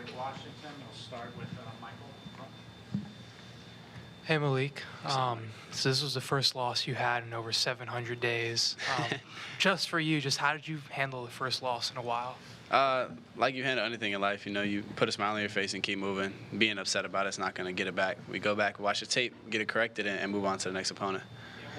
Malik Washington. We'll start with Michael. Hey Malik, so this was the first loss you had in over 700 days. Just for you, just how did you handle the first loss in a while? Like you handle anything in life, you put a smile on your face and keep moving. Being upset about it's not going to get it back. We go back, watch the tape, get it corrected, and move on to the next opponent.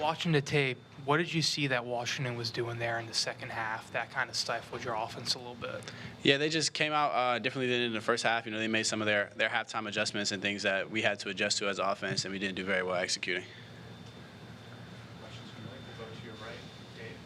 Watching the tape, what did you see that Washington was doing there in the second half that kind of stifled your offense a little bit? Yeah, they just came out differently than in the first half. They made some of their halftime adjustments and things that we had to adjust to as offense, and we didn't do very well executing. Questions from Malik. We'll go to your right, Dave.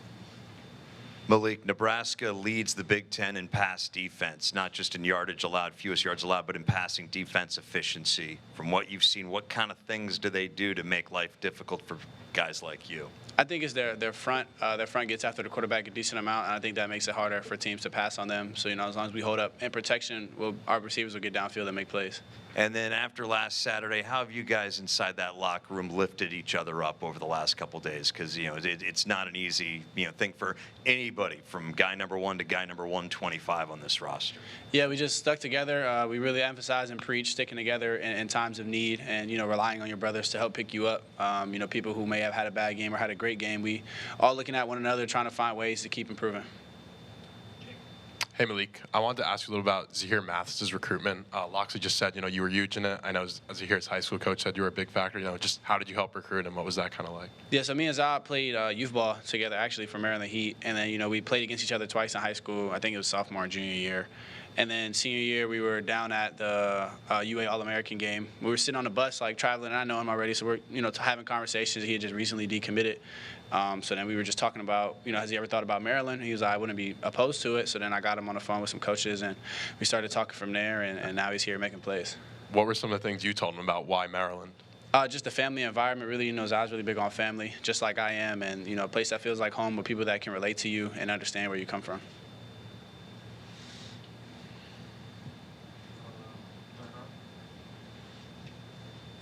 Malik, Nebraska leads the Big Ten in pass defense, not just in yardage allowed, fewest yards allowed, but in passing defense efficiency. From what you've seen, what kind of things do they do to make life difficult for guys like you? I think it's their front. Their front gets after the quarterback a decent amount, and I think that makes it harder for teams to pass on them. So, as long as we hold up in protection, our receivers will get downfield and make plays. And then after last Saturday, how have you guys inside that locker room lifted each other up over the last couple of days? Because, it's not an easy, thing for anybody from guy number 1 to guy number 125 on this roster. Yeah, we just stuck together. We really emphasize and preach sticking together in times of need and, relying on your brothers to help pick you up. People who may have had a bad game or had a great game, we all looking at one another, trying to find ways to keep improving. Hey Malik, I wanted to ask you a little about Zahir Mathysse' recruitment. Loxley just said, you were huge in it. I know Zahir's high school coach said you were a big factor. Just how did you help recruit him? What was that kind of like? Yeah, so me and Zahir played youth ball together, actually, for Maryland Heat. And then, we played against each other twice in high school. I think it was sophomore and junior year. And then senior year, we were down at the UA All-American game. We were sitting on the bus, traveling, and I know him already, so we're, having conversations. He had just recently decommitted. So then we were just talking about, has he ever thought about Maryland? He was like, I wouldn't be opposed to it. So then I got him on the phone with some coaches, and we started talking from there, and now he's here making plays. What were some of the things you told him about why Maryland? Just the family environment, really. Zahir's really big on family, just like I am, and, a place that feels like home with people that can relate to you and understand where you come from.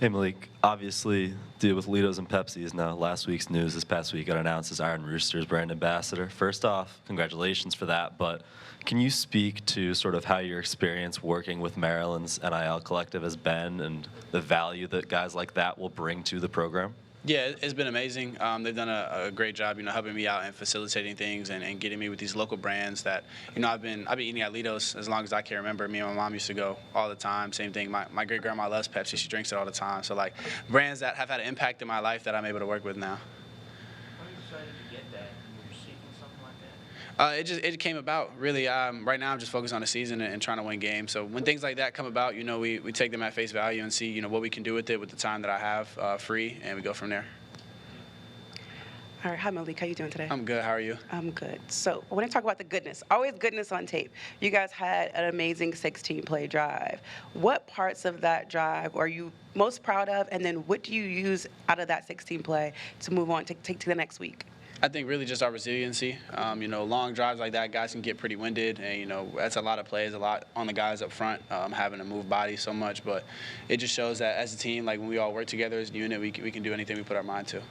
Hey Malik, obviously deal with Litos and Pepsi's now. Last week's news this past week got announced as Iron Rooster's brand ambassador. First off, congratulations for that, but can you speak to sort of how your experience working with Maryland's NIL collective has been and the value that guys like that will bring to the program? Yeah, it's been amazing. They've done a great job, helping me out and facilitating things and getting me with these local brands that, I've been eating at Litos as long as I can remember. Me and my mom used to go all the time. Same thing. My great grandma loves Pepsi. She drinks it all the time. So brands that have had an impact in my life that I'm able to work with now. When you decided to get that, you were seeking something like that? It came about, really. Right now I'm just focused on the season and trying to win games. So when things like that come about, we take them at face value and see, what we can do with it with the time that I have free, and we go from there. All right, hi Malik, how you doing today? I'm good, how are you? I'm good. So I want to talk about the goodness. Always goodness on tape. You guys had an amazing 16-play drive. What parts of that drive are you most proud of, and then what do you use out of that 16-play to move on, to take to the next week? I think really just our resiliency. Long drives like that, guys can get pretty winded, and that's a lot of plays, a lot on the guys up front, having to move bodies so much. But it just shows that as a team, when we all work together as a unit, we can do anything we put our mind to.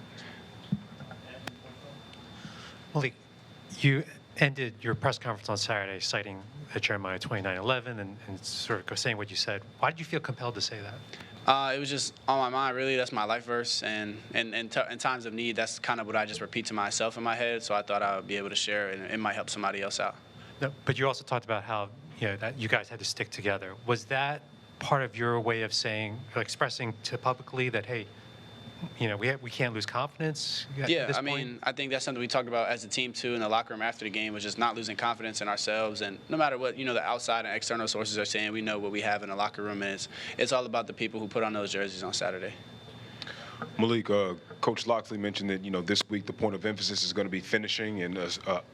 Malik, you ended your press conference on Saturday citing Jeremiah 29:11 and sort of saying what you said. Why did you feel compelled to say that? It was just on my mind, really. That's my life verse, and in times of need, that's kind of what I just repeat to myself in my head, so I thought I would be able to share it, and it might help somebody else out. No, but you also talked about how that you guys had to stick together. Was that part of your way of saying, expressing to publicly that, hey, we can't lose confidence at this point? I think that's something we talked about as a team, too, in the locker room after the game, was just not losing confidence in ourselves. And no matter what, the outside and external sources are saying, we know what we have in the locker room, and it's all about the people who put on those jerseys on Saturday. Malik, Coach Loxley mentioned that, this week the point of emphasis is going to be finishing and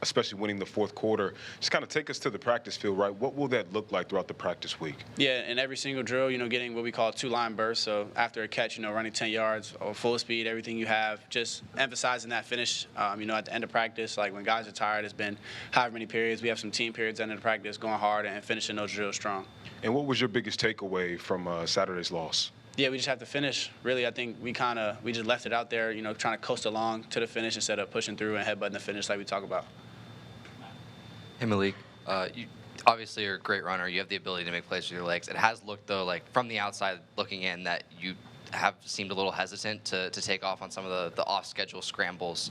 especially winning the fourth quarter. Just kind of take us to the practice field, right? What will that look like throughout the practice week? Yeah, in every single drill, getting what we call a two-line burst. So after a catch, running 10 yards or full speed, everything you have, just emphasizing that finish, at the end of practice. When guys are tired, it's been however many periods. We have some team periods at the end of practice, going hard and finishing those drills strong. And what was your biggest takeaway from Saturday's loss? Yeah, we just have to finish. Really, I think we just left it out there, trying to coast along to the finish instead of pushing through and headbutting the finish like we talk about. Hey Malik, obviously you're a great runner. You have the ability to make plays with your legs. It has looked, though, like from the outside looking in, that you have seemed a little hesitant to take off on some of the off-schedule scrambles.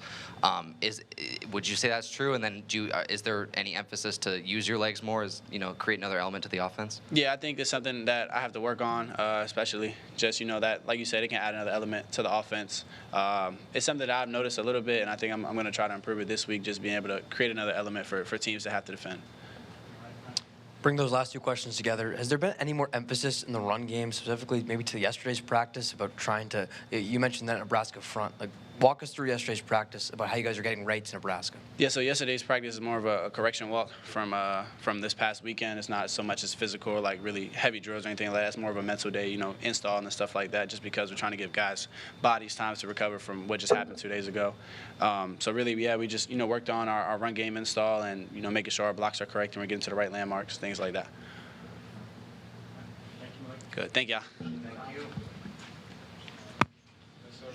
Would you say that's true? And then is there any emphasis to use your legs more, as create another element to the offense? Yeah, I think it's something that I have to work on, especially just that, like you said, it can add another element to the offense. It's something that I've noticed a little bit, and I think I'm going to try to improve it this week, just being able to create another element for teams that have to defend. Bring those last two questions together. Has there been any more emphasis in the run game, specifically maybe to yesterday's practice, about trying to, you mentioned that Nebraska front, like walk us through yesterday's practice about how you guys are getting right to Nebraska. Yeah, so yesterday's practice is more of a correction walk from this past weekend. It's not so much as physical, like really heavy drills or anything like that. It's more of a mental day, installing and stuff like that, just because we're trying to give guys bodies time to recover from what just happened 2 days ago. So really, yeah, we just, worked on our run game install and, making sure our blocks are correct and we're getting to the right landmarks, things like that. Thank you, Mike. Good. Thank y'all. Thank you.